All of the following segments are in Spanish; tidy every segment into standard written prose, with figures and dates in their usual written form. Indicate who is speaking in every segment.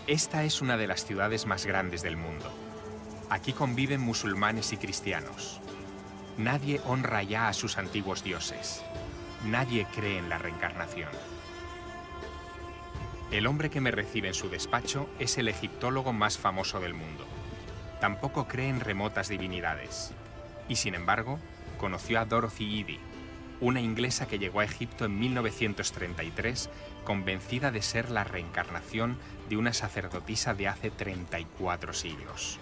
Speaker 1: Esta es una de las ciudades más grandes del mundo. Aquí conviven musulmanes y cristianos. Nadie honra ya a sus antiguos dioses. Nadie cree en la reencarnación. El hombre que me recibe en su despacho es el egiptólogo más famoso del mundo. Tampoco cree en remotas divinidades. Y sin embargo, conoció a Dorothy Eady, una inglesa que llegó a Egipto en 1933, convencida de ser la reencarnación de una sacerdotisa de hace 34 siglos.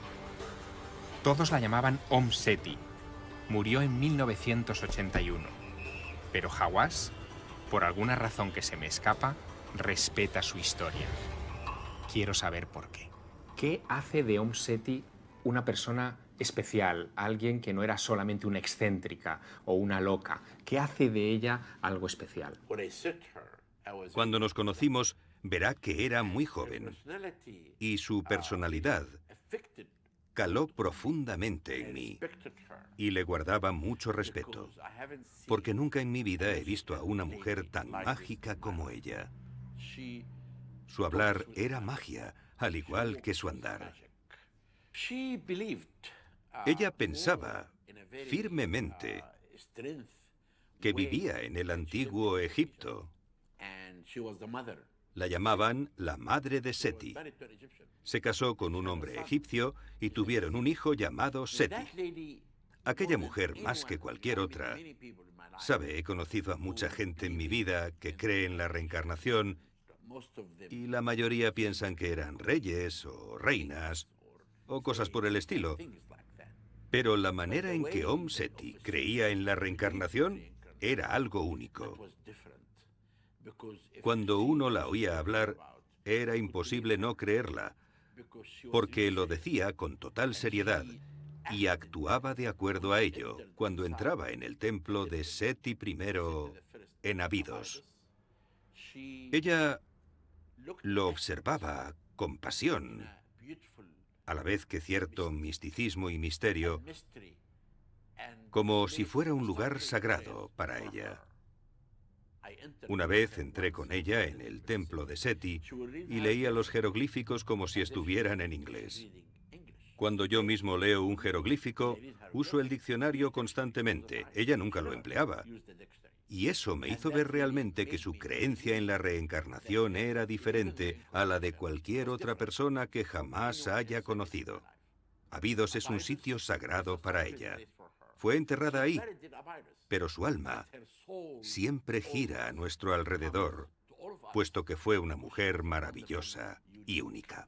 Speaker 1: Todos la llamaban Seti. Murió en 1981. Pero Hawass, por alguna razón que se me escapa, respeta su historia. Quiero saber por qué. ¿Qué hace de Seti una persona especial, alguien que no era solamente una excéntrica o una loca? ¿Qué hace de ella algo especial?
Speaker 2: Cuando nos conocimos, verá que era muy joven y su personalidad caló profundamente en mí y le guardaba mucho respeto, porque nunca en mi vida he visto a una mujer tan mágica como ella. Su hablar era magia, al igual que su andar. Ella pensaba firmemente que vivía en el antiguo Egipto. La llamaban la madre de Seti. Se casó con un hombre egipcio y tuvieron un hijo llamado Seti. Aquella mujer, más que cualquier otra, sabe, he conocido a mucha gente en mi vida que cree en la reencarnación y la mayoría piensan que eran reyes o reinas o cosas por el estilo. Pero la manera en que Seti creía en la reencarnación era algo único. Cuando uno la oía hablar, era imposible no creerla, porque lo decía con total seriedad y actuaba de acuerdo a ello cuando entraba en el templo de Seti I en Abidos. Ella lo observaba con pasión, a la vez que cierto misticismo y misterio, como si fuera un lugar sagrado para ella. Una vez entré con ella en el templo de Seti y leía los jeroglíficos como si estuvieran en inglés. Cuando yo mismo leo un jeroglífico, uso el diccionario constantemente. Ella nunca lo empleaba. Y eso me hizo ver realmente que su creencia en la reencarnación era diferente a la de cualquier otra persona que jamás haya conocido. Abidos es un sitio sagrado para ella. Fue enterrada ahí, pero su alma siempre gira a nuestro alrededor, puesto que fue una mujer maravillosa y única.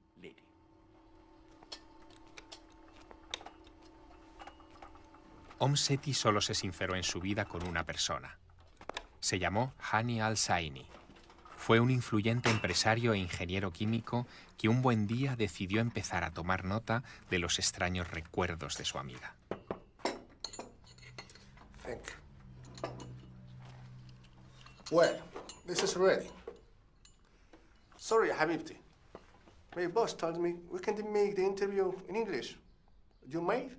Speaker 1: Seti solo se sinceró en su vida con una persona. Se llamó Hani al-Zaini. Fue un influyente empresario e ingeniero químico que un buen día decidió empezar a tomar nota de los extraños recuerdos de su amiga.
Speaker 3: Thank you. Well, this is ready. Sorry, Habibti. My boss told me we can't make the interview in English. Do you mind?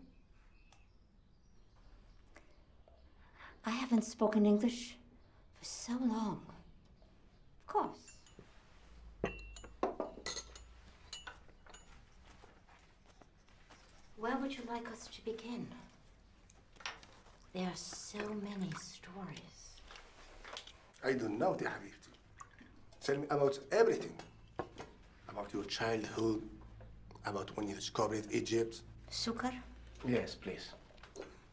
Speaker 4: I haven't spoken English for so long. Of course. Where would you like us to begin? There are so many stories.
Speaker 3: I don't know, dear Habibti. Tell me about everything. About your childhood, about when you discovered Egypt.
Speaker 4: Sukar?
Speaker 3: Yes, please.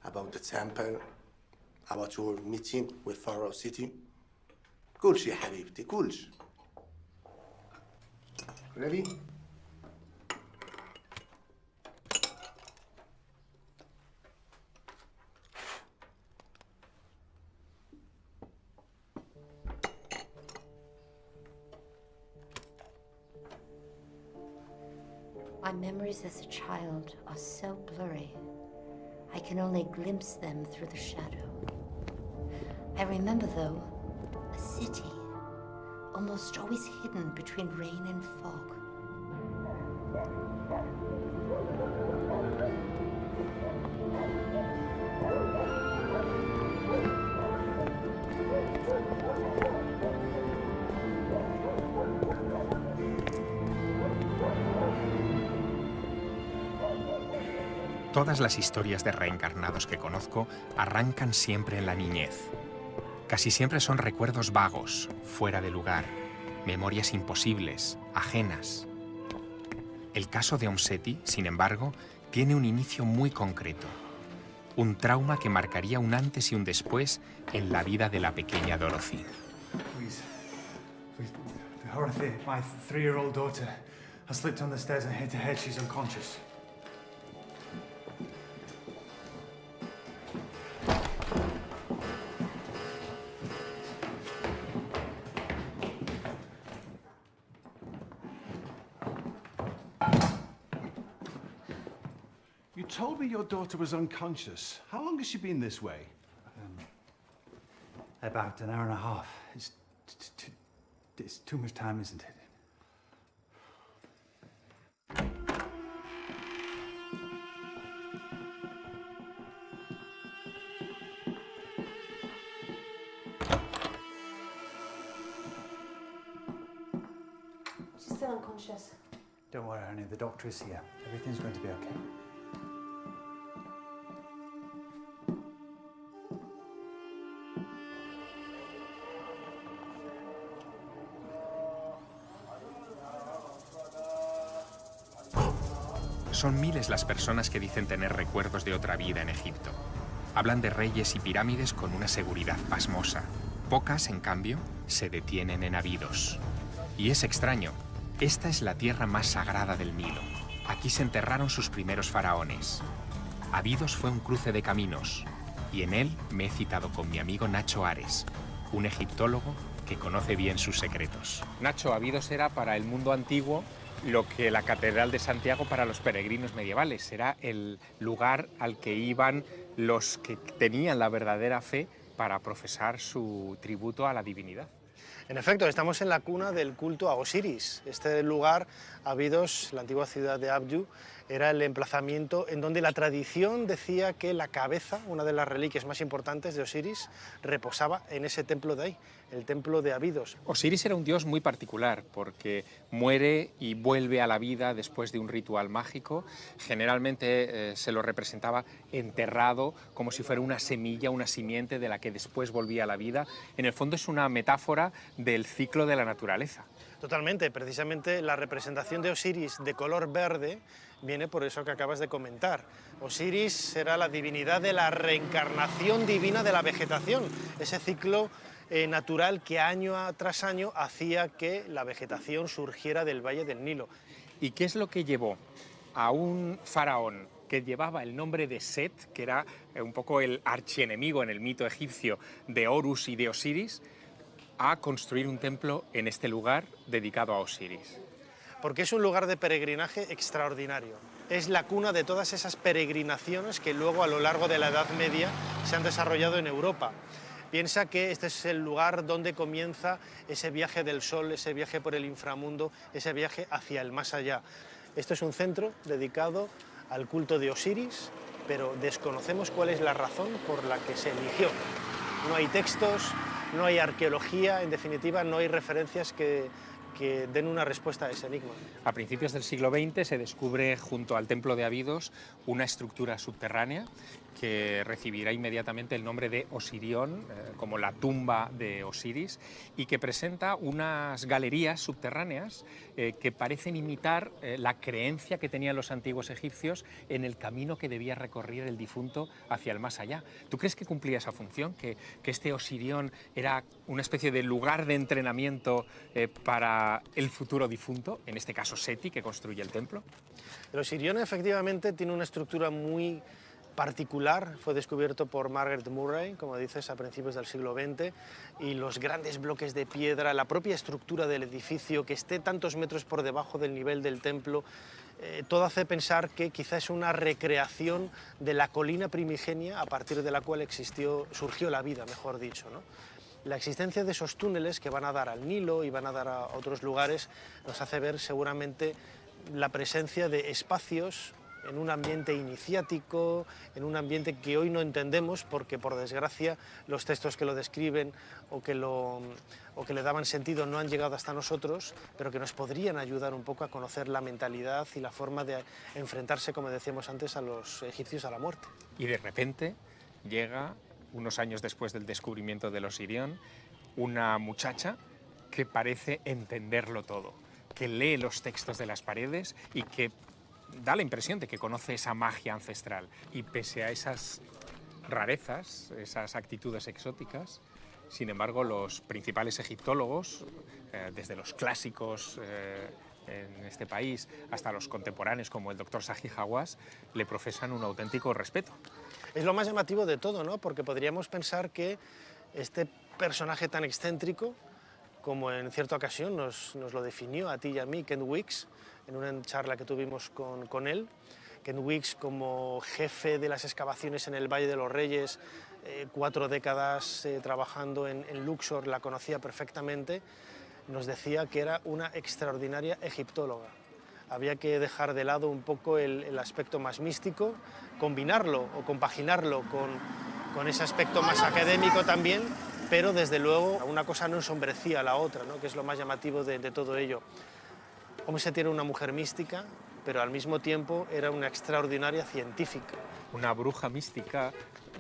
Speaker 3: About the temple, about your meeting with Pharaoh City. كلش يا حبيبتي كلش. Ready?
Speaker 4: My memories as a child are so blurry. I can only glimpse them through the shadow. I remember, though, a city, almost always hidden between rain and fog.
Speaker 1: Todas las historias de reencarnados que conozco arrancan siempre en la niñez. Casi siempre son recuerdos vagos, fuera de lugar, memorias imposibles, ajenas. El caso de Om Seti, sin embargo, tiene un inicio muy concreto. Un trauma que marcaría un antes y un después en la vida de la pequeña Dorothy.
Speaker 5: Please. Dorothy, my 3-year-old daughter has slipped on the stairs and hit her head. She's unconscious.
Speaker 6: You told me your daughter was unconscious. How long has she been this way?
Speaker 5: About an hour and a half. It's too much time, isn't it?
Speaker 7: She's still unconscious.
Speaker 5: Don't worry, honey. The doctor is here. Everything's going to be okay.
Speaker 1: Son miles las personas que dicen tener recuerdos de otra vida en Egipto. Hablan de reyes y pirámides con una seguridad pasmosa. Pocas, en cambio, se detienen en Abidos. Y es extraño. Esta es la tierra más sagrada del Nilo. Aquí se enterraron sus primeros faraones. Abidos fue un cruce de caminos. Y en él me he citado con mi amigo Nacho Ares, un egiptólogo que conoce bien sus secretos. Nacho, Abidos era para el mundo antiguo lo que la Catedral de Santiago para los peregrinos medievales. Era el lugar al que iban los que tenían la verdadera fe para profesar su tributo a la divinidad.
Speaker 8: En efecto, estamos en la cuna del culto a Osiris. Este lugar, Abidos, la antigua ciudad de Abyu, era el emplazamiento en donde la tradición decía que la cabeza, una de las reliquias más importantes de Osiris, reposaba en ese templo de ahí, el templo de Abidos.
Speaker 1: Osiris era un dios muy particular porque muere y vuelve a la vida después de un ritual mágico. Generalmente se lo representaba enterrado como si fuera una semilla, una simiente de la que después volvía a la vida. En el fondo es una metáfora del ciclo de la naturaleza.
Speaker 8: Totalmente, precisamente la representación de Osiris de color verde viene por eso que acabas de comentar. Osiris era la divinidad de la reencarnación divina de la vegetación, ese ciclo natural que año tras año hacía que la vegetación surgiera del Valle del Nilo.
Speaker 1: ¿Y qué es lo que llevó a un faraón que llevaba el nombre de Set, que era un poco el archienemigo en el mito egipcio de Horus y de Osiris, a construir un templo en este lugar dedicado a Osiris?
Speaker 8: Porque es un lugar de peregrinaje extraordinario. Es la cuna de todas esas peregrinaciones que luego a lo largo de la Edad Media se han desarrollado en Europa. Piensa que este es el lugar donde comienza ese viaje del sol, ese viaje por el inframundo, ese viaje hacia el más allá. Este es un centro dedicado al culto de Osiris, pero desconocemos cuál es la razón por la que se eligió. No hay textos, no hay arqueología, en definitiva no hay referencias que den una respuesta a ese enigma.
Speaker 1: A principios del siglo XX se descubre junto al templo de Abidos una estructura subterránea que recibirá inmediatamente el nombre de Osirión, como la tumba de Osiris, y que presenta unas galerías subterráneas que parecen imitar la creencia que tenían los antiguos egipcios en el camino que debía recorrer el difunto hacia el más allá. ¿Tú crees que cumplía esa función? ¿Que este Osirión era una especie de lugar de entrenamiento para el futuro difunto, en este caso Seti, que construye el templo?
Speaker 8: El Osirión efectivamente tiene una estructura muy particular, fue descubierto por Margaret Murray, como dices, a principios del siglo XX, y los grandes bloques de piedra, la propia estructura del edificio, que esté tantos metros por debajo del nivel del templo, todo hace pensar que quizás es una recreación de la colina primigenia a partir de la cual surgió la vida, mejor dicho, ¿no? La existencia de esos túneles que van a dar al Nilo y van a dar a otros lugares nos hace ver seguramente la presencia de espacios en un ambiente iniciático, en un ambiente que hoy no entendemos porque, por desgracia, los textos que lo describen o que le daban sentido no han llegado hasta nosotros, pero que nos podrían ayudar un poco a conocer la mentalidad y la forma de enfrentarse, como decíamos antes, a los egipcios a la muerte.
Speaker 1: Y de repente llega, unos años después del descubrimiento del Osirión, una muchacha que parece entenderlo todo, que lee los textos de las paredes y que da la impresión de que conoce esa magia ancestral. Y pese a esas rarezas, esas actitudes exóticas, sin embargo, los principales egiptólogos, desde los clásicos en este país hasta los contemporáneos como el doctor Zahi Hawass, le profesan un auténtico respeto.
Speaker 8: Es lo más llamativo de todo, ¿no? Porque podríamos pensar que este personaje tan excéntrico, como en cierta ocasión nos lo definió a ti y a mí Ken Weeks, en una charla que tuvimos con él. Ken Weeks, como jefe de las excavaciones en el Valle de los Reyes, 4 décadas trabajando en Luxor, la conocía perfectamente, nos decía que era una extraordinaria egiptóloga. Había que dejar de lado un poco el aspecto más místico, combinarlo o compaginarlo con ese aspecto más académico también, pero desde luego una cosa no ensombrecía a la otra, ¿no? Que es lo más llamativo de todo ello. Homse tiene una mujer mística, pero al mismo tiempo era una extraordinaria científica.
Speaker 1: Una bruja mística,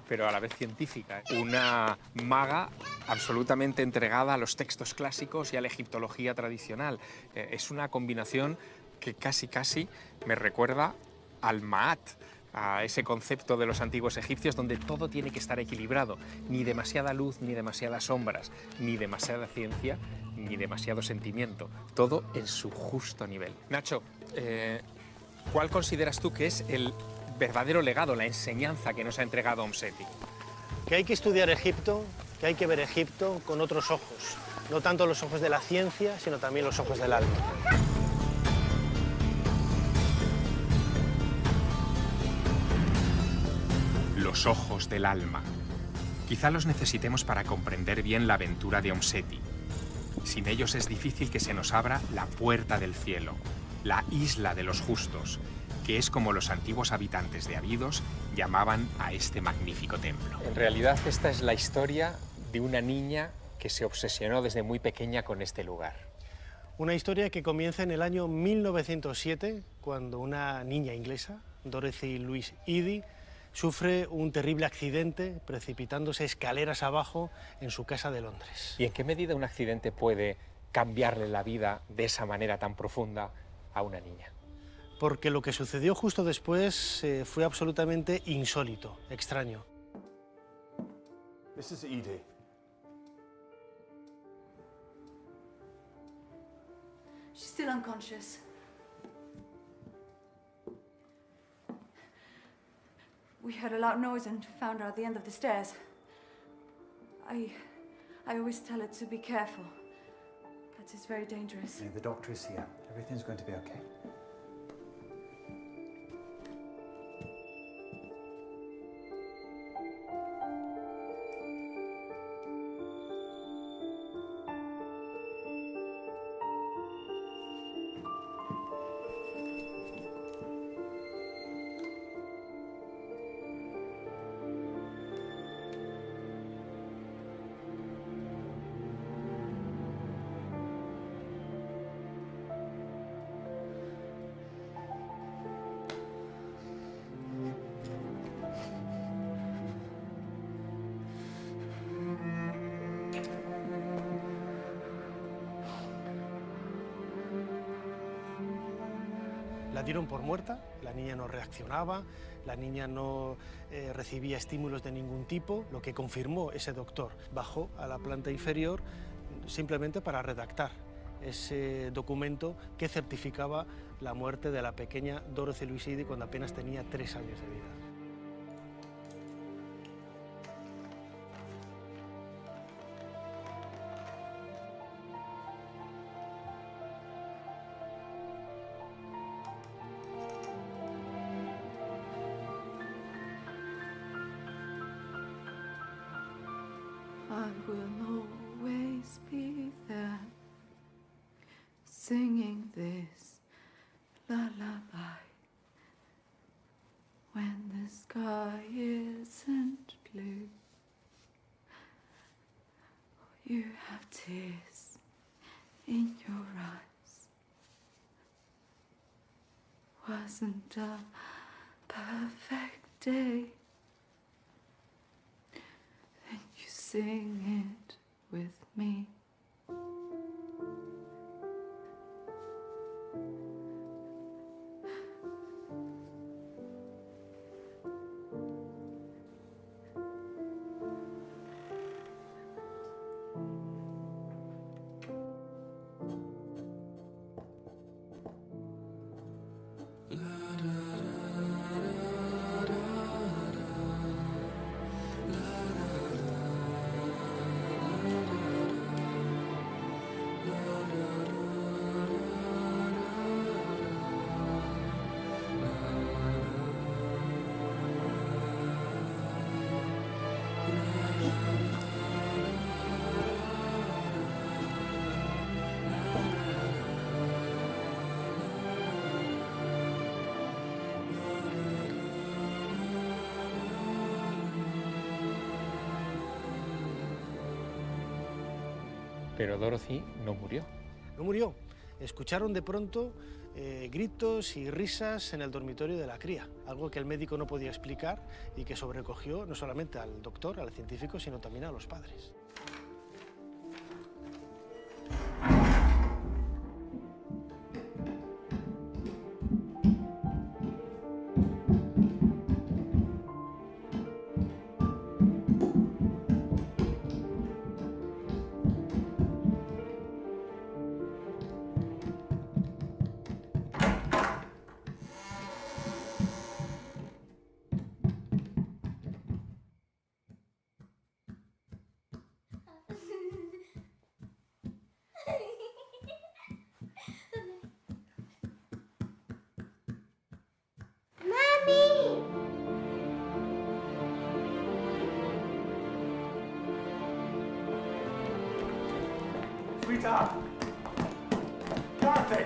Speaker 1: pero a la vez científica. Una maga absolutamente entregada a los textos clásicos y a la egiptología tradicional. Es una combinación que casi me recuerda al Maat, a ese concepto de los antiguos egipcios donde todo tiene que estar equilibrado, ni demasiada luz, ni demasiadas sombras, ni demasiada ciencia, ni demasiado sentimiento, todo en su justo nivel. Nacho, ¿cuál consideras tú que es el verdadero legado, la enseñanza que nos ha entregado Om Seti?
Speaker 8: Que hay que estudiar Egipto, que hay que ver Egipto con otros ojos, no tanto los ojos de la ciencia, sino también los ojos del alma.
Speaker 1: Los ojos del alma. Quizá los necesitemos para comprender bien la aventura de Om Seti. Sin ellos es difícil que se nos abra la puerta del cielo, la isla de los justos, que es como los antiguos habitantes de Abidos llamaban a este magnífico templo. En realidad esta es la historia de una niña que se obsesionó desde muy pequeña con este lugar.
Speaker 8: Una historia que comienza en el año 1907, cuando una niña inglesa, Dorothy Louise Eddy, sufre un terrible accidente precipitándose escaleras abajo en su casa de Londres.
Speaker 1: ¿Y en qué medida un accidente puede cambiarle la vida de esa manera tan profunda a una niña?
Speaker 8: Porque lo que sucedió justo después fue absolutamente insólito, extraño.
Speaker 6: This is Edie.
Speaker 7: She's still unconscious. We heard a loud noise and found her at the end of the stairs. I always tell her to be careful, but it's very dangerous.
Speaker 5: The doctor is here. Everything's going to be okay.
Speaker 8: dieron por muerta, la niña no reaccionaba, la niña no recibía estímulos de ningún tipo, lo que confirmó ese doctor. Bajó a la planta inferior simplemente para redactar ese documento que certificaba la muerte de la pequeña Dorothy Louise Eady cuando apenas tenía 3 años de vida.
Speaker 7: I will always be there, singing this lullaby when the sky isn't blue. You have tears in your eyes. Wasn't a perfect day. Then you sing it with me.
Speaker 1: Pero Dorothy no murió.
Speaker 8: No murió. Escucharon de pronto gritos y risas en el dormitorio de la cría, algo que el médico no podía explicar y que sobrecogió no solamente al doctor, al científico, sino también a los padres.
Speaker 5: Sweetheart! Dorothy!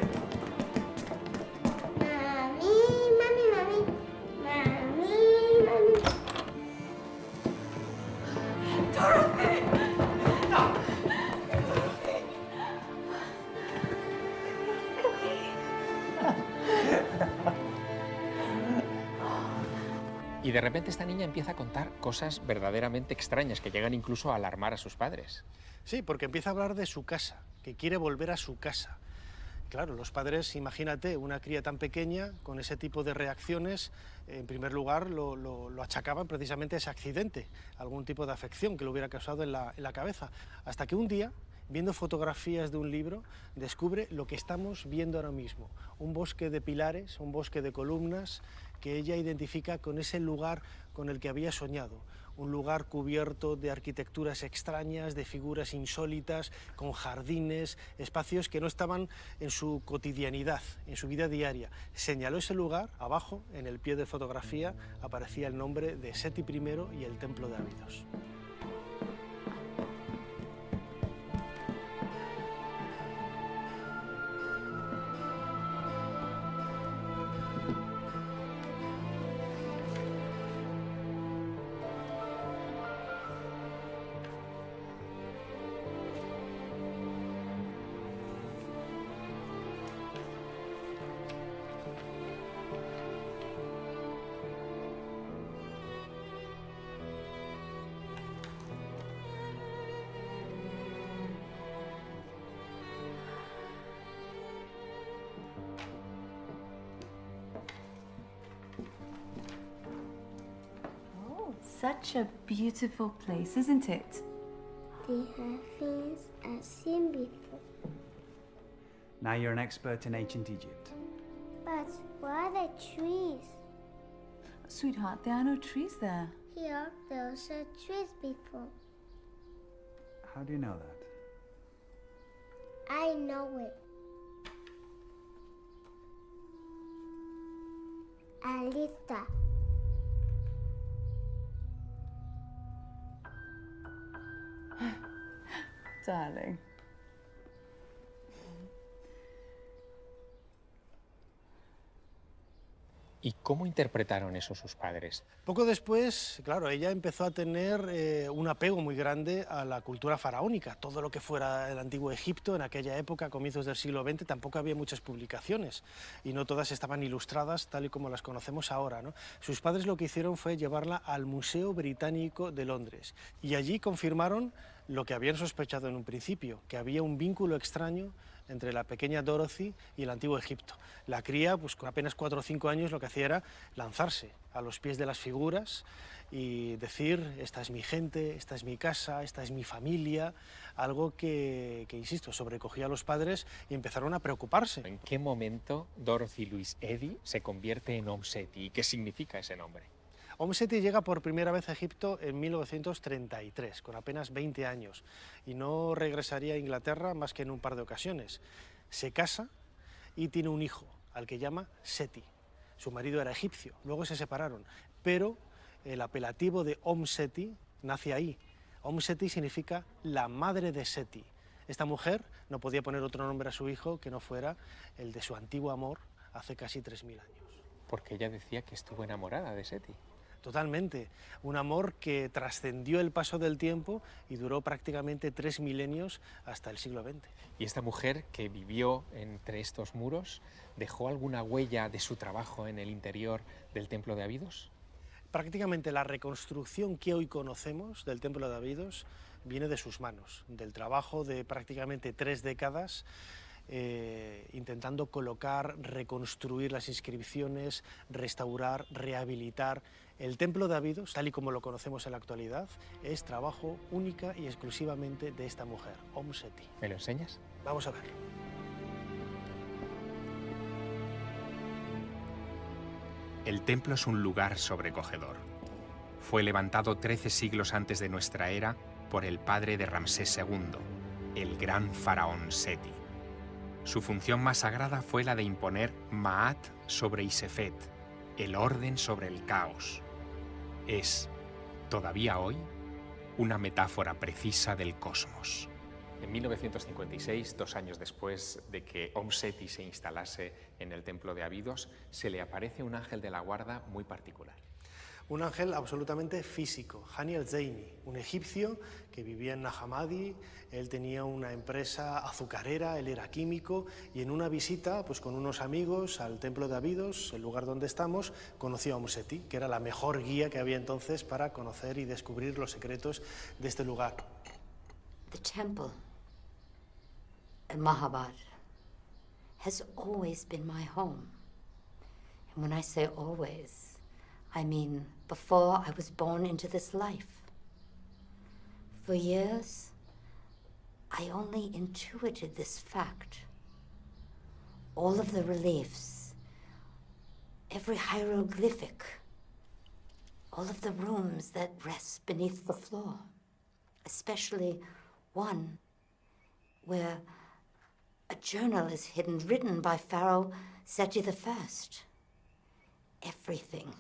Speaker 1: Y de repente esta niña empieza a contar cosas verdaderamente extrañas que llegan incluso a alarmar a sus padres.
Speaker 8: Sí, porque empieza a hablar de su casa, que quiere volver a su casa. Claro, los padres, imagínate, una cría tan pequeña, con ese tipo de reacciones, en primer lugar lo achacaban precisamente a ese accidente, algún tipo de afección que lo hubiera causado en la cabeza. Hasta que un día, viendo fotografías de un libro, descubre lo que estamos viendo ahora mismo, un bosque de pilares, un bosque de columnas, que ella identifica con ese lugar con el que había soñado, un lugar cubierto de arquitecturas extrañas, de figuras insólitas, con jardines, espacios que no estaban en su cotidianidad, en su vida diaria. Señaló ese lugar, abajo, en el pie de fotografía, aparecía el nombre de Seti I y el Templo de Abidos.
Speaker 7: such a beautiful place, isn't it?
Speaker 9: They have things I've seen before.
Speaker 5: Now you're an expert in ancient Egypt.
Speaker 9: But where are the trees?
Speaker 7: Sweetheart, there are no trees there.
Speaker 9: Here, there were trees before.
Speaker 5: How do you know that?
Speaker 9: I know it. Alista.
Speaker 7: Darling.
Speaker 1: ¿Y cómo interpretaron eso sus padres?
Speaker 8: Poco después, claro, ella empezó a tener un apego muy grande a la cultura faraónica. Todo lo que fuera el antiguo Egipto en aquella época, a comienzos del siglo XX, tampoco había muchas publicaciones y no todas estaban ilustradas tal y como las conocemos ahora, ¿no? Sus padres lo que hicieron fue llevarla al Museo Británico de Londres y allí confirmaron lo que habían sospechado en un principio, que había un vínculo extraño entre la pequeña Dorothy y el antiguo Egipto. La cría, pues con apenas 4 o 5 años, lo que hacía era lanzarse a los pies de las figuras y decir, esta es mi gente, esta es mi casa, esta es mi familia, algo que insisto, sobrecogía a los padres y empezaron a preocuparse.
Speaker 1: ¿En qué momento Dorothy Louise Eddy se convierte en Om Seti? ¿Y qué significa ese nombre?
Speaker 8: Om Seti llega por primera vez a Egipto en 1933, con apenas 20 años, y no regresaría a Inglaterra más que en un par de ocasiones. Se casa y tiene un hijo, al que llama Seti. Su marido era egipcio, luego se separaron, pero el apelativo de Om Seti nace ahí. Om Seti significa la madre de Seti. Esta mujer no podía poner otro nombre a su hijo que no fuera el de su antiguo amor hace casi 3000 años.
Speaker 1: Porque ella decía que estuvo enamorada de Seti.
Speaker 8: Totalmente, un amor que trascendió el paso del tiempo y duró prácticamente 3 milenios hasta el siglo XX.
Speaker 1: ¿Y esta mujer que vivió entre estos muros dejó alguna huella de su trabajo en el interior del Templo de Abidos?
Speaker 8: Prácticamente la reconstrucción que hoy conocemos del Templo de Abidos viene de sus manos, del trabajo de prácticamente 3 décadas, intentando colocar, reconstruir las inscripciones, restaurar, rehabilitar. El Templo de Abidos, tal y como lo conocemos en la actualidad, es trabajo única y exclusivamente de esta mujer, Om Seti.
Speaker 1: ¿Me lo enseñas?
Speaker 8: Vamos a ver.
Speaker 1: El templo es un lugar sobrecogedor. Fue levantado 13 siglos antes de nuestra era por el padre de Ramsés II, el gran faraón Seti. Su función más sagrada fue la de imponer Ma'at sobre Isefet, el orden sobre el caos. Es, todavía hoy, una metáfora precisa del cosmos. En 1956, 2 años después de que Om Seti se instalase en el Templo de Abidos, se le aparece un ángel de la guarda muy particular.
Speaker 8: Un ángel absolutamente físico, Hani el-Zeini, un egipcio que vivía en Nahamadi. Él tenía una empresa azucarera, él era químico, y en una visita pues, con unos amigos al Templo de Abidos, el lugar donde estamos, conoció a Om Seti, que era la mejor guía que había entonces para conocer y descubrir los secretos de este lugar.
Speaker 4: The temple at Mahabad has always been my home. And when I say always, I mean before I was born into this life. For years, I only intuited this fact. All of the reliefs, every hieroglyphic, all of the rooms that rest beneath the floor, especially one where a journal is hidden, written by Pharaoh Seti I. Everything,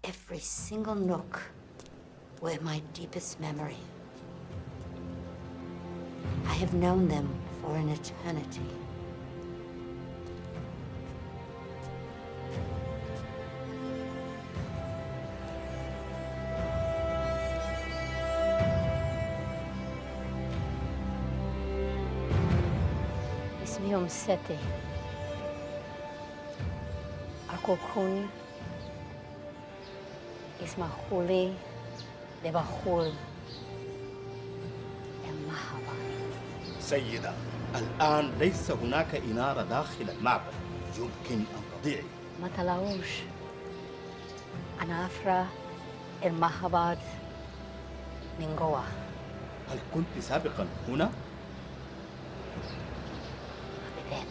Speaker 4: every single nook were my deepest memory. I have known them for an eternity. اسمي أم ستي. أخوكم اسمحوا لي لدخول المعبد.
Speaker 10: سيدة، الآن ليس هناك إنارة داخل المعبد، يمكن أن تضيعي.
Speaker 4: ما تلاوش. أنا أفرح المعبد من جوه.
Speaker 10: هل كنت سابقا هنا؟
Speaker 4: أبداً.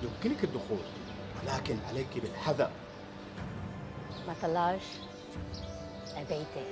Speaker 10: يمكنك الدخول ولكن عليك بالحذر.
Speaker 4: ما طلعش بيتي.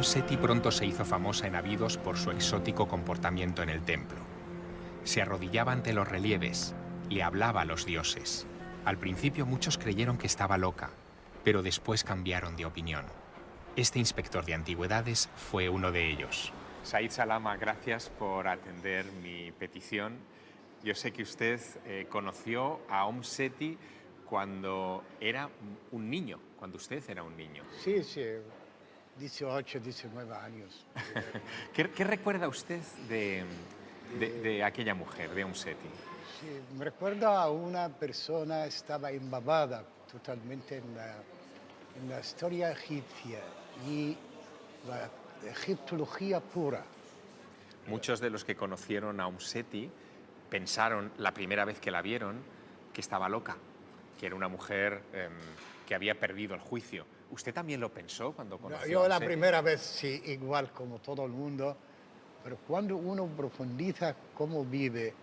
Speaker 1: Seti pronto se hizo famosa en Abidos por su exótico comportamiento en el templo. Se arrodillaba ante los relieves, le hablaba a los dioses. Al principio muchos creyeron que estaba loca, pero después cambiaron de opinión. Este inspector de antigüedades fue uno de ellos. Said Salama, gracias por atender mi petición. Yo sé que usted conoció a Seti cuando era un niño, cuando usted era un niño.
Speaker 11: Sí, sí. 18, 19 años.
Speaker 1: ¿Qué recuerda usted de aquella mujer, de Seti?
Speaker 11: Sí, me recuerda a una persona, estaba embabada totalmente en la historia egipcia y la egiptología pura.
Speaker 1: Muchos de los que conocieron a Seti pensaron, la primera vez que la vieron, que estaba loca, que era una mujer que había perdido el juicio. ¿Usted también lo pensó cuando conoció
Speaker 11: Yo
Speaker 1: a
Speaker 11: la
Speaker 1: Seti?
Speaker 11: primera vez sí, igual como todo el mundo, pero cuando uno profundiza cómo vive,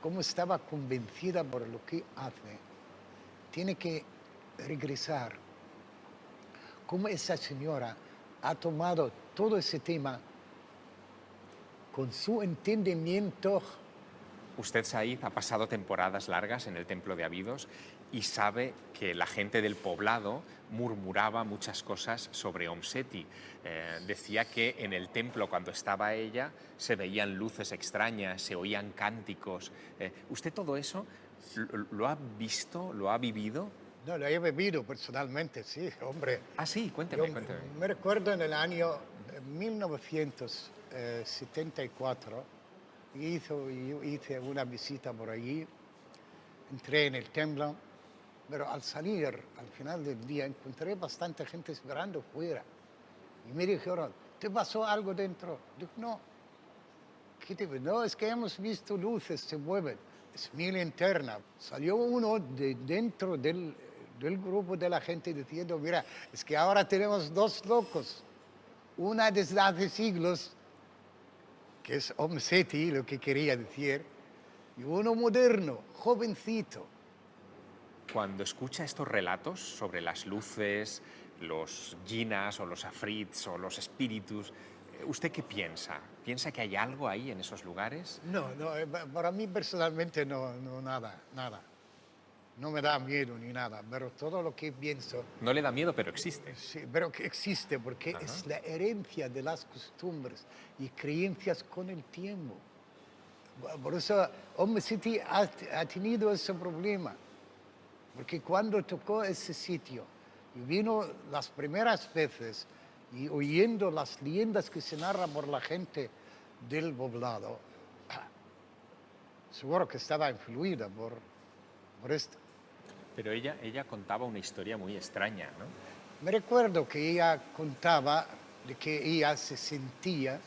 Speaker 11: cómo estaba convencida por lo que hace, tiene que regresar. Cómo esa señora ha tomado todo ese tema con su entendimiento.
Speaker 1: Usted, Said, ha pasado temporadas largas en el templo de Abidos y sabe que la gente del poblado murmuraba muchas cosas sobre Seti. Decía que en el templo, cuando estaba ella, se veían luces extrañas, se oían cánticos. ¿Usted todo eso lo ha visto, lo ha vivido?
Speaker 11: No, lo he vivido personalmente, sí, hombre.
Speaker 1: Ah, sí, cuénteme,
Speaker 11: Yo
Speaker 1: cuénteme.
Speaker 11: me recuerdo en el año 1974, yo hice una visita por allí, entré en el templo, pero al salir, al final del día, encontré bastante gente esperando fuera. Y me dijeron, ¿te pasó algo dentro? Digo, no. ¿Qué te ves? No, es que hemos visto luces, se mueven. Es mi linterna. Salió uno de dentro del grupo de la gente diciendo, mira, es que ahora tenemos dos locos. Una desde hace siglos, que es Seti, lo que quería decir, y uno moderno, jovencito.
Speaker 1: Cuando escucha estos relatos sobre las luces, los jinas o los afrits o los espíritus, ¿usted qué piensa? ¿Piensa que hay algo ahí en esos lugares?
Speaker 11: No, para mí personalmente no, nada. No me da miedo ni nada, pero todo lo que pienso...
Speaker 1: No le da miedo, pero existe.
Speaker 11: Sí, pero que existe porque es la herencia de las costumbres y creencias con el tiempo. Por eso Seti ha tenido ese problema. Porque cuando tocó ese sitio y vino las primeras veces y oyendo las leyendas que se narran por la gente del poblado, seguro que estaba influida por esto.
Speaker 1: Pero ella contaba una historia muy extraña, ¿no?
Speaker 11: Me recuerdo que ella contaba de que ella se sentía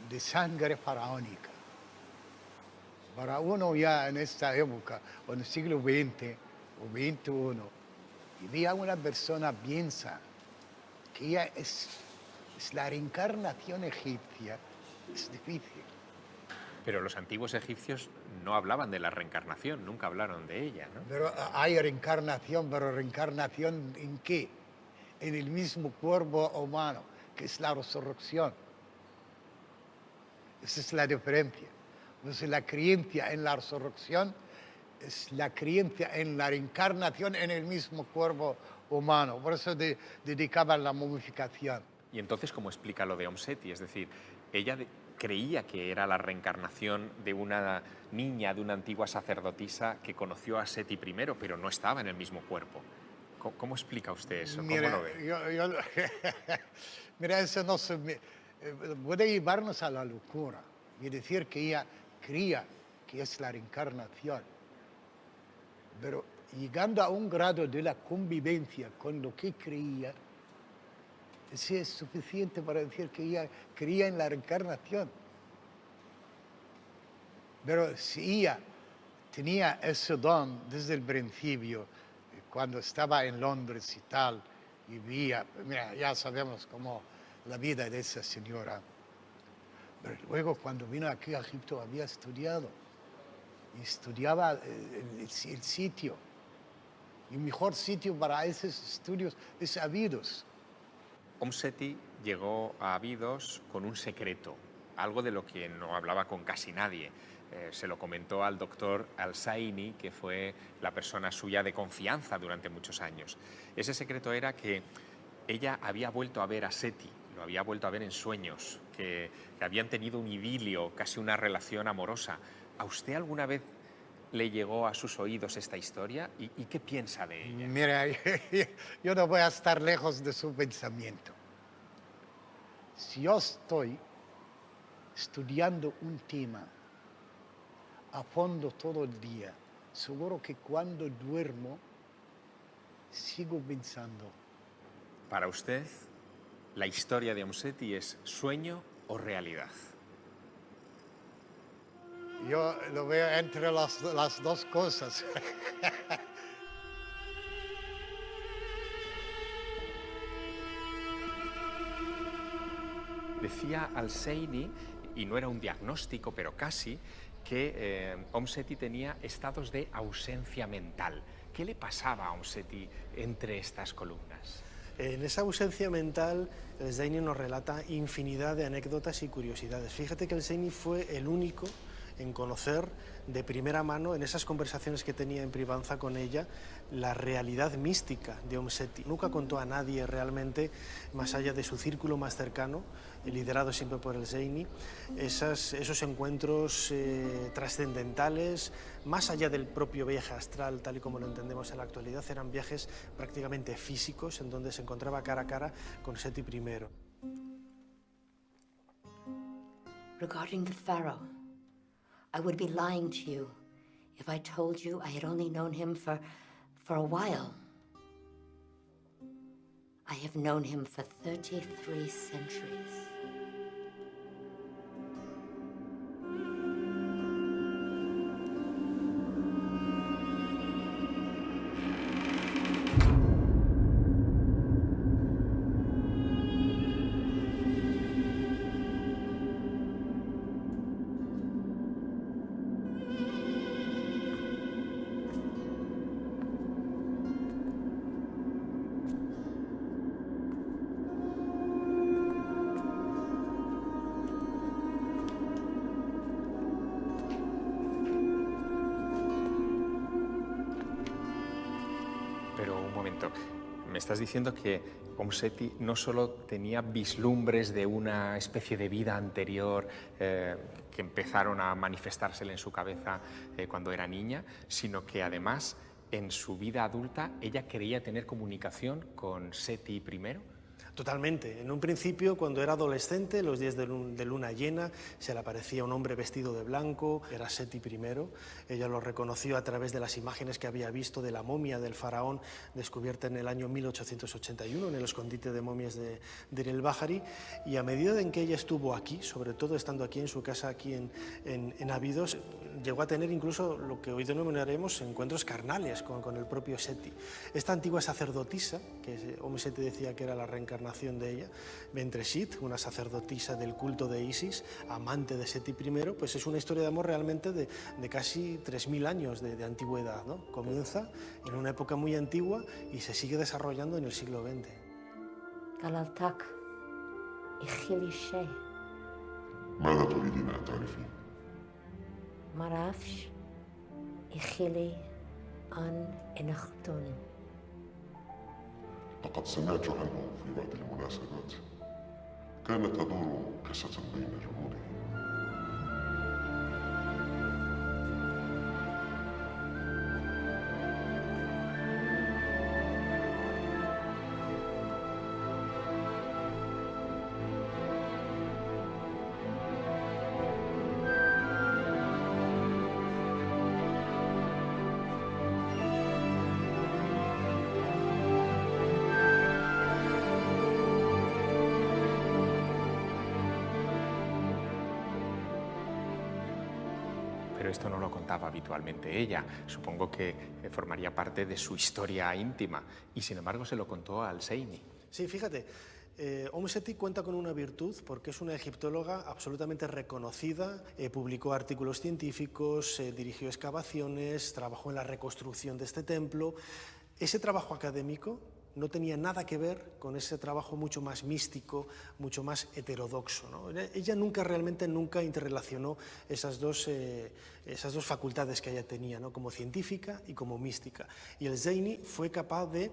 Speaker 11: de sangre faraónica. Para uno ya en esta época, o en el siglo XX o XXI, y ve a una persona piensa que ella es la reencarnación egipcia, es difícil.
Speaker 1: Pero los antiguos egipcios no hablaban de la reencarnación, nunca hablaron de ella, ¿no?
Speaker 11: Pero hay reencarnación, pero ¿reencarnación en qué? En el mismo cuerpo humano. que es la resurrección. Esa es la diferencia. Entonces la creencia en la resurrección es la creencia en la reencarnación en el mismo cuerpo humano. Por eso dedicaban la momificación.
Speaker 1: Y entonces, ¿cómo explica lo de Om Seti? Es decir, ella creía que era la reencarnación de una niña, de una antigua sacerdotisa que conoció a Seti I, pero no estaba en el mismo cuerpo. ¿Cómo explica usted eso? ¿Cómo
Speaker 11: Mira,
Speaker 1: lo ve?
Speaker 11: Mira, eso no puede llevarnos a la locura y decir que ella creía que es la reencarnación. Pero llegando a un grado de la convivencia con lo que creía, ese es suficiente para decir que ella creía en la reencarnación. Pero si ella tenía ese don desde el principio, cuando estaba en Londres y tal, y veía, mira, ya sabemos cómo la vida de esa señora. Pero luego cuando vino aquí a Egipto había estudiado, y estudiaba el sitio. Y el mejor sitio para esos estudios es Abidos.
Speaker 1: Om Seti llegó a Abidos con un secreto, algo de lo que no hablaba con casi nadie. Se lo comentó al doctor Al-Zaini, que fue la persona suya de confianza durante muchos años. Ese secreto era que ella había vuelto a ver a Seti, lo había vuelto a ver en sueños, que habían tenido un idilio, casi una relación amorosa. ¿A usted alguna vez le llegó a sus oídos esta historia? ¿Y qué piensa de ella?
Speaker 11: Mira, yo no voy a estar lejos de su pensamiento. Si yo estoy estudiando un tema a fondo todo el día, seguro que cuando duermo sigo pensando.
Speaker 1: Para usted, ¿la historia de Om Seti es sueño o realidad?
Speaker 11: Yo lo veo entre las dos cosas.
Speaker 1: Decía Al-Zaini, y no era un diagnóstico, pero casi, que Om Seti tenía estados de ausencia mental. ¿Qué le pasaba a Om Seti entre estas columnas?
Speaker 8: En esa ausencia mental, el Zaini nos relata infinidad de anécdotas y curiosidades. Fíjate que el Zaini fue el único en conocer de primera mano, en esas conversaciones que tenía en privanza con ella, la realidad mística de Om Seti. Nunca contó a nadie realmente, más allá de su círculo más cercano, liderado siempre por el Zaini, esos encuentros trascendentales, más allá del propio viaje astral, tal y como lo entendemos en la actualidad, eran viajes prácticamente físicos, en donde se encontraba cara a cara con Seti I.
Speaker 4: Regarding the pharaoh, I would be lying to you if I told you I had only known him for a while. I have known him for 33 centuries.
Speaker 1: Me estás diciendo que Om Seti no solo tenía vislumbres de una especie de vida anterior que empezaron a manifestársele en su cabeza cuando era niña, sino que además en su vida adulta ella creía tener comunicación con Seti I.
Speaker 8: Totalmente. En un principio, cuando era adolescente, los días de luna llena, se le aparecía un hombre vestido de blanco, era Seti I. Ella lo reconoció a través de las imágenes que había visto de la momia del faraón descubierta en el año 1881 en el escondite de momias de Deir el-Bahari, y a medida en que ella estuvo aquí, sobre todo estando aquí en su casa, aquí en Abidos, llegó a tener incluso lo que hoy denominaremos encuentros carnales con el propio Seti. Esta antigua sacerdotisa, que Om Seti decía que era la reencarnación de ella, Bentreshit, una sacerdotisa del culto de Isis, amante de Seti I, pues es una historia de amor realmente de casi 3000 años de antigüedad, ¿no? Comienza en una época muy antigua y se sigue desarrollando en el siglo XX.
Speaker 4: Galaltak, إخلي شيء.
Speaker 12: ماذا تريدين أن تعرفين؟
Speaker 4: ما بعرفش. إخلي أن إنختون.
Speaker 12: لقد سمعت عنه في بعض المناسبات. كانت تدور قصة بين جنوده.
Speaker 1: Pero esto no lo contaba habitualmente ella. Supongo que formaría parte de su historia íntima. Y sin embargo se lo contó al Hosseini.
Speaker 8: Sí, fíjate, Seti cuenta con una virtud porque es una egiptóloga absolutamente reconocida, publicó artículos científicos, dirigió excavaciones, trabajó en la reconstrucción de este templo. Ese trabajo académico no tenía nada que ver con ese trabajo mucho más místico, mucho más heterodoxo, ¿no? Ella nunca interrelacionó esas dos facultades que ella tenía, ¿no? Como científica y como mística. Y el Hosseini fue capaz de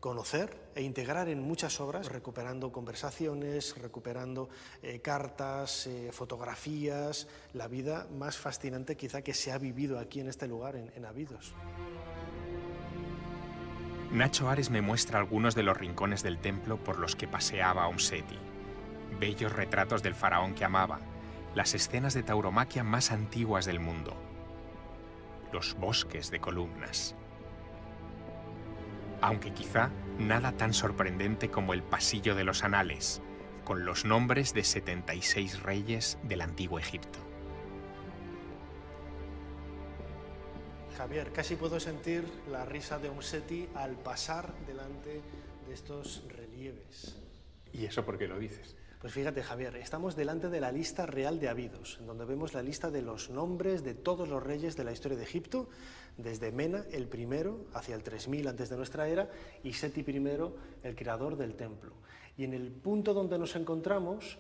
Speaker 8: conocer e integrar en muchas obras, recuperando conversaciones, recuperando cartas, fotografías, la vida más fascinante quizá que se ha vivido aquí en este lugar, en Abidos.
Speaker 1: Nacho Ares me muestra algunos de los rincones del templo por los que paseaba Seti. Bellos retratos del faraón que amaba, las escenas de tauromaquia más antiguas del mundo, los bosques de columnas. Aunque quizá nada tan sorprendente como el pasillo de los anales, con los nombres de 76 reyes del antiguo Egipto.
Speaker 8: Javier, casi puedo sentir la risa de Seti al pasar delante de estos relieves.
Speaker 1: ¿Y eso por qué lo dices?
Speaker 8: Pues fíjate, Javier, estamos delante de la lista real de Abidos, en donde vemos la lista de los nombres de todos los reyes de la historia de Egipto, desde Mena, el primero, hacia el 3000 antes de nuestra era, y Seti I, el creador del templo. Y en el punto donde nos encontramos,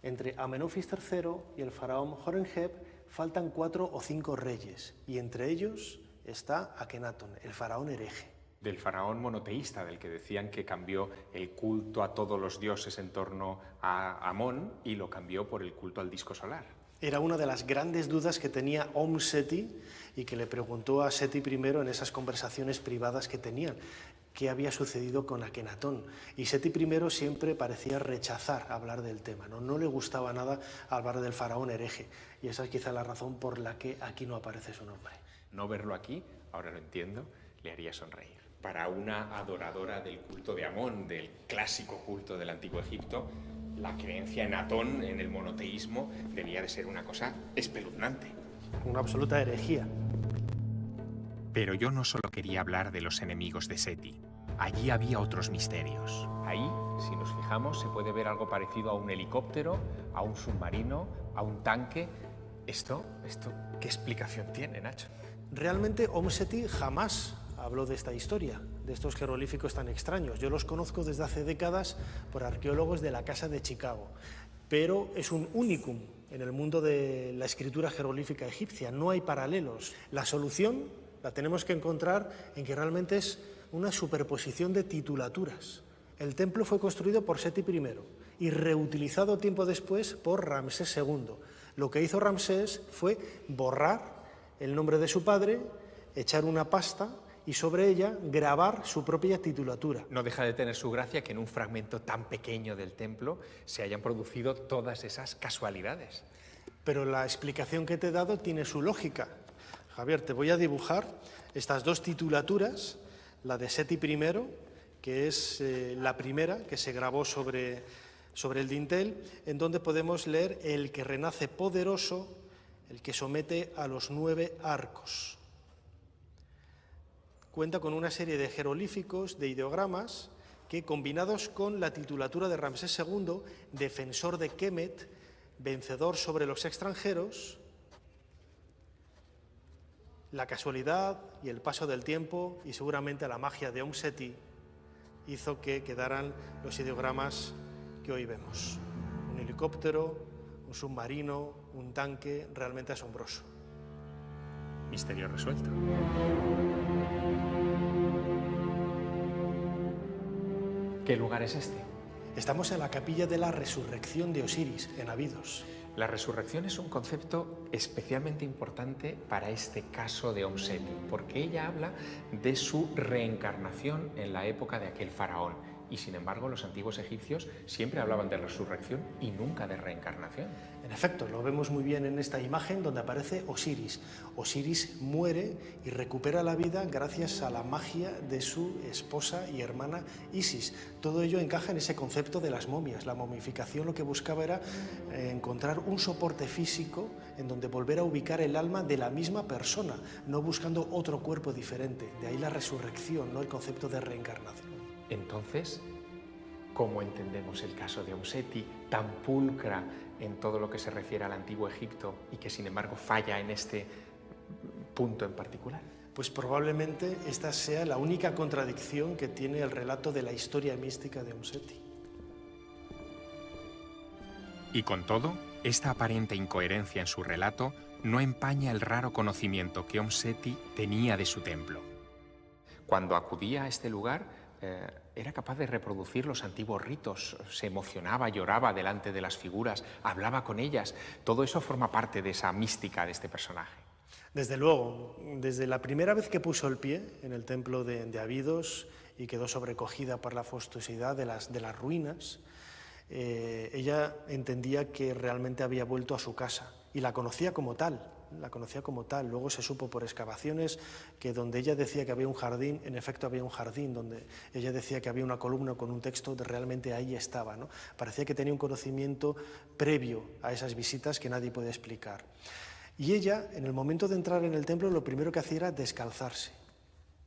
Speaker 8: entre Amenofis III y el faraón Horemheb, faltan 4 o 5 reyes, y entre ellos está Akenatón, el faraón hereje.
Speaker 1: Del faraón monoteísta, del que decían que cambió el culto a todos los dioses en torno a Amón y lo cambió por el culto al disco solar.
Speaker 8: Era una de las grandes dudas que tenía Seti y que le preguntó a Seti I en esas conversaciones privadas que tenían. ¿Qué había sucedido con Akenatón? Y Seti I siempre parecía rechazar hablar del tema, ¿no? No le gustaba nada hablar del faraón hereje. Y esa es quizá la razón por la que aquí no aparece su nombre.
Speaker 1: No verlo aquí, ahora lo entiendo, le haría sonreír. Para una adoradora del culto de Amón, del clásico culto del antiguo Egipto, la creencia en Atón, en el monoteísmo, debía de ser una cosa espeluznante.
Speaker 8: Una absoluta herejía.
Speaker 1: Pero yo no solo quería hablar de los enemigos de Seti. Allí había otros misterios. Ahí, si nos fijamos, se puede ver algo parecido a un helicóptero, a un submarino, a un tanque. ¿Esto qué explicación tiene, Nacho?
Speaker 8: Realmente Seti jamás habló de esta historia, de estos jeroglíficos tan extraños. Yo los conozco desde hace décadas por arqueólogos de la Casa de Chicago, pero es un unicum en el mundo de la escritura jeroglífica egipcia. No hay paralelos. La solución la tenemos que encontrar en que realmente es una superposición de titulaturas. El templo fue construido por Seti I y reutilizado tiempo después por Ramsés II. Lo que hizo Ramsés fue borrar el nombre de su padre, echar una pasta y sobre ella grabar su propia titulatura.
Speaker 1: No deja de tener su gracia que en un fragmento tan pequeño del templo se hayan producido todas esas casualidades.
Speaker 8: Pero la explicación que te he dado tiene su lógica. Javier, te voy a dibujar estas dos titulaturas, la de Seti I, que es la primera que se grabó sobre el dintel, en donde podemos leer el que renace poderoso, el que somete a los 9 arcos. Cuenta con una serie de jeroglíficos, de ideogramas, que combinados con la titulatura de Ramsés II, defensor de Kemet, vencedor sobre los extranjeros, la casualidad y el paso del tiempo y seguramente la magia de Seti hizo que quedaran los ideogramas que hoy vemos. helicóptero, un submarino, un tanque, realmente asombroso.
Speaker 1: Misterio resuelto. ¿Qué lugar es este?
Speaker 8: Estamos en la capilla de la resurrección de Osiris, en Abidos.
Speaker 1: La resurrección es un concepto especialmente importante para este caso de Seti, porque ella habla de su reencarnación en la época de aquel faraón. Y sin embargo, los antiguos egipcios siempre hablaban de resurrección y nunca de reencarnación.
Speaker 8: En efecto, lo vemos muy bien en esta imagen donde aparece Osiris. Osiris muere y recupera la vida gracias a la magia de su esposa y hermana Isis. Todo ello encaja en ese concepto de las momias. La momificación lo que buscaba era encontrar un soporte físico en donde volver a ubicar el alma de la misma persona, no buscando otro cuerpo diferente. De ahí la resurrección, no el concepto de reencarnación.
Speaker 1: Entonces, ¿cómo entendemos el caso de Seti, tan pulcra en todo lo que se refiere al antiguo Egipto y que sin embargo falla en este punto en particular?
Speaker 8: Pues probablemente esta sea la única contradicción que tiene el relato de la historia mística de Seti.
Speaker 1: Y con todo, esta aparente incoherencia en su relato no empaña el raro conocimiento que Seti tenía de su templo. Cuando acudía a este lugar, era capaz de reproducir los antiguos ritos, se emocionaba, lloraba delante de las figuras, hablaba con ellas. Todo eso forma parte de esa mística de este personaje.
Speaker 8: Desde luego, desde la primera vez que puso el pie en el templo de Abidos y quedó sobrecogida por la fastuosidad de las ruinas, ella entendía que realmente había vuelto a su casa y la conocía como tal. Luego se supo por excavaciones que donde ella decía que había un jardín, en efecto había un jardín, donde ella decía que había una columna con un texto, realmente ahí estaba, ¿no? Parecía que tenía un conocimiento previo a esas visitas que nadie puede explicar. Y ella, en el momento de entrar en el templo, lo primero que hacía era descalzarse,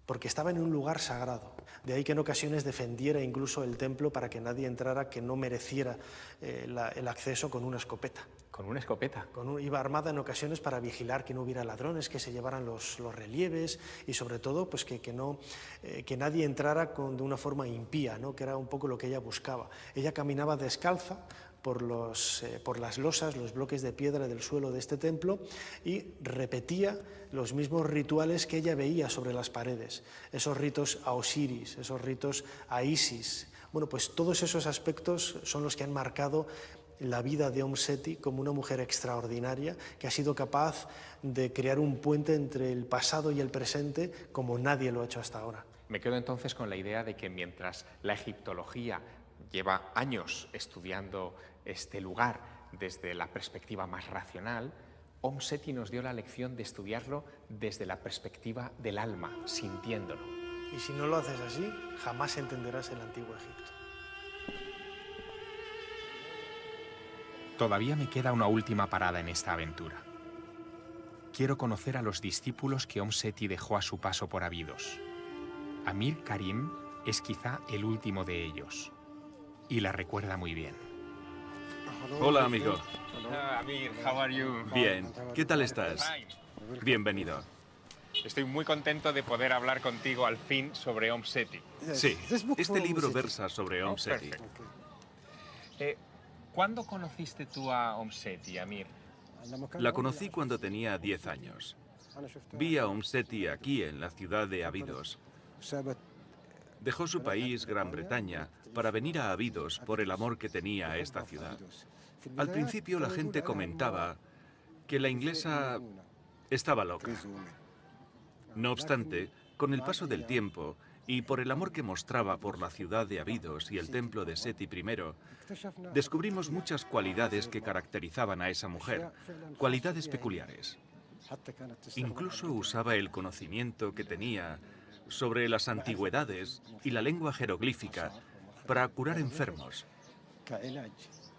Speaker 8: porque estaba en un lugar sagrado. De ahí que en ocasiones defendiera incluso el templo para que nadie entrara que no mereciera el acceso con una escopeta.
Speaker 1: ¿Con una escopeta?
Speaker 8: Iba armada en ocasiones para vigilar que no hubiera ladrones, que se llevaran los relieves y sobre todo pues que nadie entrara de una forma impía, ¿no? Que era un poco lo que ella buscaba. Ella caminaba descalza por las losas, los bloques de piedra del suelo de este templo y repetía los mismos rituales que ella veía sobre las paredes, esos ritos a Osiris, esos ritos a Isis. Bueno, pues todos esos aspectos son los que han marcado la vida de Seti como una mujer extraordinaria que ha sido capaz de crear un puente entre el pasado y el presente como nadie lo ha hecho hasta ahora.
Speaker 1: Me quedo entonces con la idea de que mientras la egiptología lleva años estudiando este lugar desde la perspectiva más racional, Seti nos dio la lección de estudiarlo desde la perspectiva del alma, sintiéndolo.
Speaker 8: Y si no lo haces así, jamás entenderás el antiguo Egipto.
Speaker 1: Todavía me queda una última parada en esta aventura. Quiero conocer a los discípulos que Seti dejó a su paso por Abidos. Amir Karim es quizá el último de ellos y la recuerda muy bien.
Speaker 13: Hola, amigo.
Speaker 1: Amir, how are you?
Speaker 13: Bien. ¿Qué tal estás? Bienvenido.
Speaker 1: Estoy muy contento de poder hablar contigo al fin sobre Seti.
Speaker 13: Sí, este libro versa sobre Seti.
Speaker 1: ¿Cuándo conociste tú a Seti, Amir?
Speaker 13: La conocí cuando tenía 10 años. Vi a Seti aquí, en la ciudad de Abidos. Dejó su país, Gran Bretaña, para venir a Abidos por el amor que tenía a esta ciudad. Al principio la gente comentaba que la inglesa estaba loca. No obstante, con el paso del tiempo y por el amor que mostraba por la ciudad de Abidos y el templo de Seti I, descubrimos muchas cualidades que caracterizaban a esa mujer, cualidades peculiares. Incluso usaba el conocimiento que tenía sobre las antigüedades y la lengua jeroglífica para curar enfermos.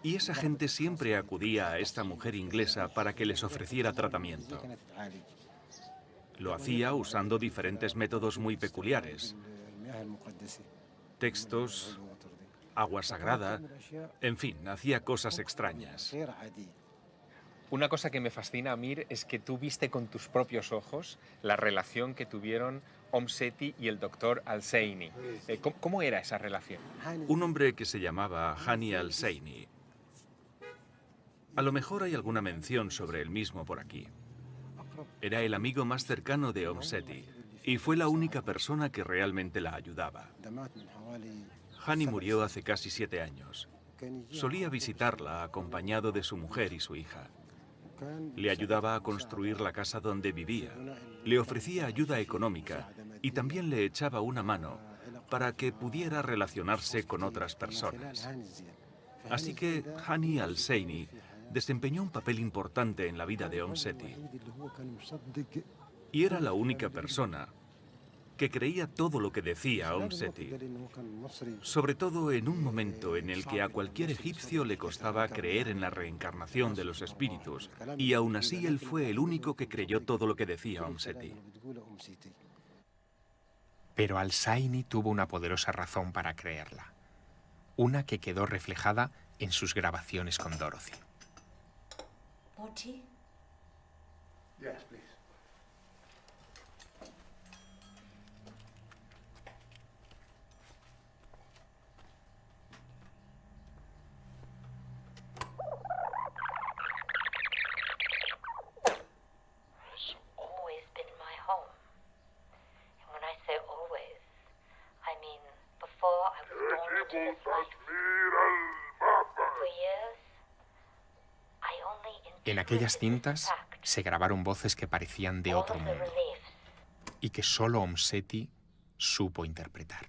Speaker 13: Y esa gente siempre acudía a esta mujer inglesa para que les ofreciera tratamiento. Lo hacía usando diferentes métodos muy peculiares. Textos, agua sagrada, en fin, hacía cosas extrañas.
Speaker 1: Una cosa que me fascina, Amir, es que tú viste con tus propios ojos la relación que tuvieron Seti y el doctor Al-Seini. ¿Cómo era esa relación?
Speaker 13: Un hombre que se llamaba Hani Al-Seini A lo mejor hay alguna mención sobre él mismo por aquí. Era el amigo más cercano de Seti y fue la única persona que realmente la ayudaba. Hani murió hace casi 7 años. Solía visitarla acompañado de su mujer y su hija. Le ayudaba a construir la casa donde vivía, le ofrecía ayuda económica y también le echaba una mano para que pudiera relacionarse con otras personas. Así que Hani al-Zeini desempeñó un papel importante en la vida de Seti. Y era la única persona que creía todo lo que decía Seti, sobre todo en un momento en el que a cualquier egipcio le costaba creer en la reencarnación de los espíritus, y aún así él fue el único que creyó todo lo que decía Seti.
Speaker 1: Pero al-Zaini tuvo una poderosa razón para creerla, una que quedó reflejada en sus grabaciones con Dorothy.
Speaker 4: Morty?
Speaker 3: Yes, please.
Speaker 1: En aquellas cintas se grabaron voces que parecían de otro mundo y que solo Seti supo interpretar.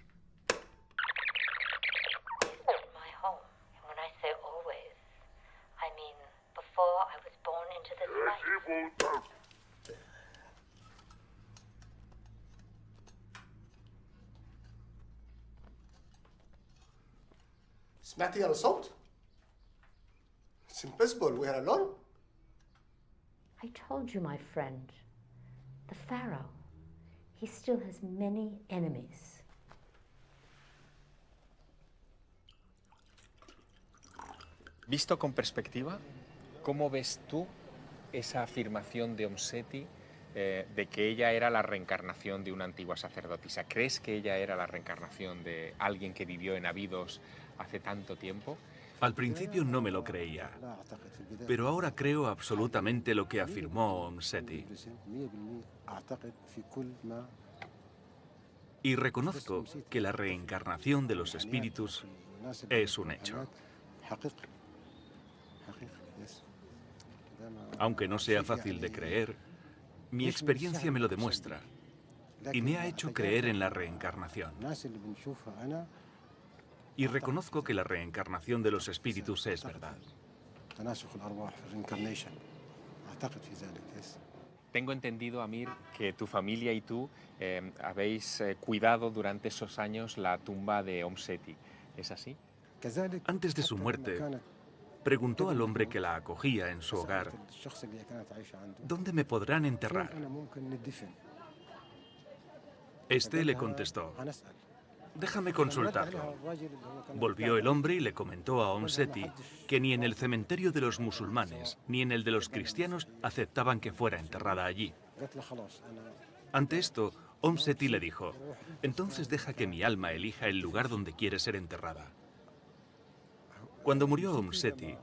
Speaker 3: سمعتي على الصوت؟ It's impossible. We are alone.
Speaker 4: I told you, my friend. The Pharaoh. He still has many enemies.
Speaker 1: Visto con perspectiva, ¿cómo ves tú esa afirmación de Seti de que ella era la reencarnación de una antigua sacerdotisa? ¿Crees que ella era la reencarnación de alguien que vivió en Abidos hace tanto tiempo?
Speaker 13: Al principio no me lo creía, pero ahora creo absolutamente lo que afirmó Seti. Y reconozco que la reencarnación de los espíritus es un hecho. Aunque no sea fácil de creer, mi experiencia me lo demuestra y me ha hecho creer en la reencarnación. Y reconozco que la reencarnación de los espíritus es verdad.
Speaker 1: Tengo entendido, Amir, que tu familia y tú habéis cuidado durante esos años la tumba de Seti. ¿Es así?
Speaker 13: Antes de su muerte, preguntó al hombre que la acogía en su hogar, ¿dónde me podrán enterrar? Este le contestó, déjame consultarlo. Volvió el hombre y le comentó a Seti que ni en el cementerio de los musulmanes ni en el de los cristianos aceptaban que fuera enterrada allí. Ante esto, Seti le dijo, entonces deja que mi alma elija el lugar donde quiere ser enterrada. Cuando murió Seti,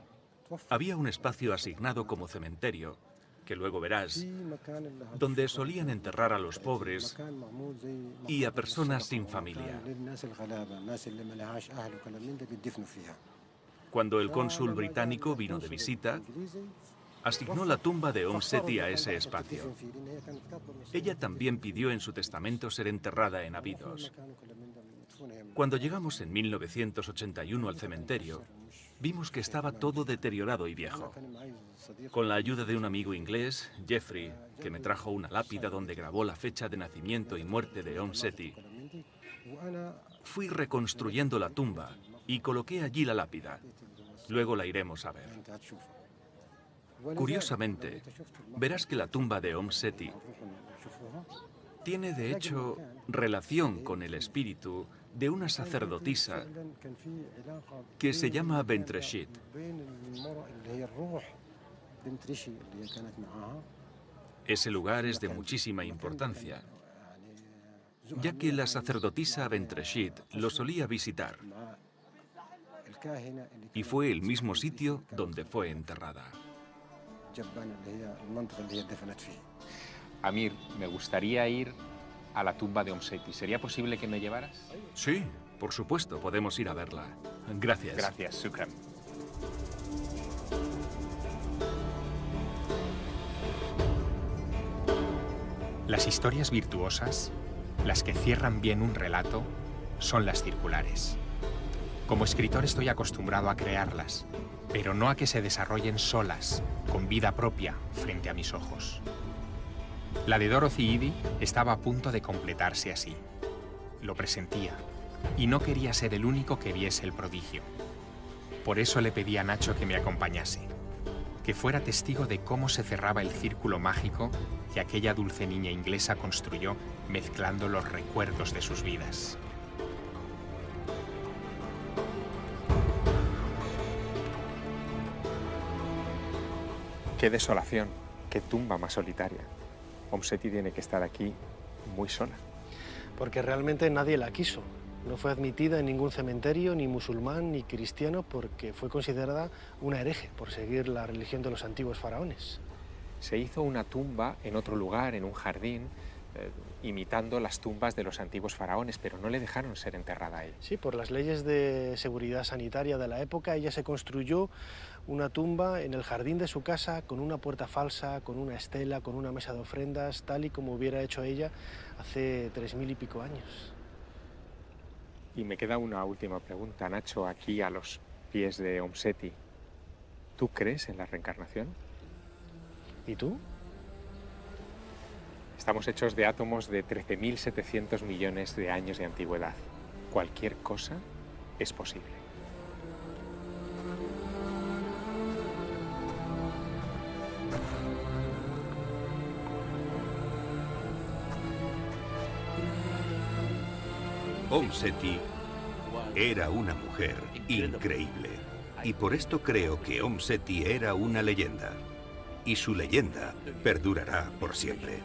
Speaker 13: había un espacio asignado como cementerio, que luego verás, donde solían enterrar a los pobres y a personas sin familia. Cuando el cónsul británico vino de visita, asignó la tumba de Seti a ese espacio. Ella también pidió en su testamento ser enterrada en Abidos. Cuando llegamos en 1981 al cementerio, vimos que estaba todo deteriorado y viejo. Con la ayuda de un amigo inglés, Jeffrey, que me trajo una lápida donde grabó la fecha de nacimiento y muerte de Seti, fui reconstruyendo la tumba y coloqué allí la lápida. Luego la iremos a ver. Curiosamente, verás que la tumba de Seti tiene de hecho relación con el espíritu de una sacerdotisa que se llama Bent Reshid. Ese lugar es de muchísima importancia, ya que la sacerdotisa Bent Reshid lo solía visitar. y fue el mismo sitio donde fue enterrada.
Speaker 1: Amir, me gustaría ir a la tumba de Seti. ¿Sería posible que me llevaras?
Speaker 13: Sí, por supuesto, podemos ir a verla. Gracias.
Speaker 1: Gracias, Shukran. Las historias virtuosas, las que cierran bien un relato, son las circulares. Como escritor estoy acostumbrado a crearlas, pero no a que se desarrollen solas, con vida propia, frente a mis ojos. La de Dorothy Eady estaba a punto de completarse así. Lo presentía, y no quería ser el único que viese el prodigio. Por eso le pedí a Nacho que me acompañase, que fuera testigo de cómo se cerraba el círculo mágico que aquella dulce niña inglesa construyó mezclando los recuerdos de sus vidas. ¡Qué desolación! ¡Qué tumba más solitaria! Seti tiene que estar aquí muy sola.
Speaker 8: Porque realmente nadie la quiso. No fue admitida en ningún cementerio, ni musulmán ni cristiano, porque fue considerada una hereje por seguir la religión de los antiguos faraones.
Speaker 1: Se hizo una tumba en otro lugar, en un jardín, imitando las tumbas de los antiguos faraones, pero no le dejaron ser enterrada ahí.
Speaker 8: Sí, por las leyes de seguridad sanitaria de la época, ella se construyó una tumba en el jardín de su casa con una puerta falsa, con una estela, con una mesa de ofrendas, tal y como hubiera hecho ella hace 3000 y pico años.
Speaker 1: Y me queda una última pregunta, Nacho, aquí a los pies de Seti. ¿Tú crees en la reencarnación?
Speaker 8: ¿Y tú?
Speaker 1: Estamos hechos de átomos de 13.700 millones de años de antigüedad. Cualquier cosa es posible.
Speaker 2: Seti era una mujer increíble. Y por esto creo que Seti era una leyenda. Y su leyenda perdurará por siempre.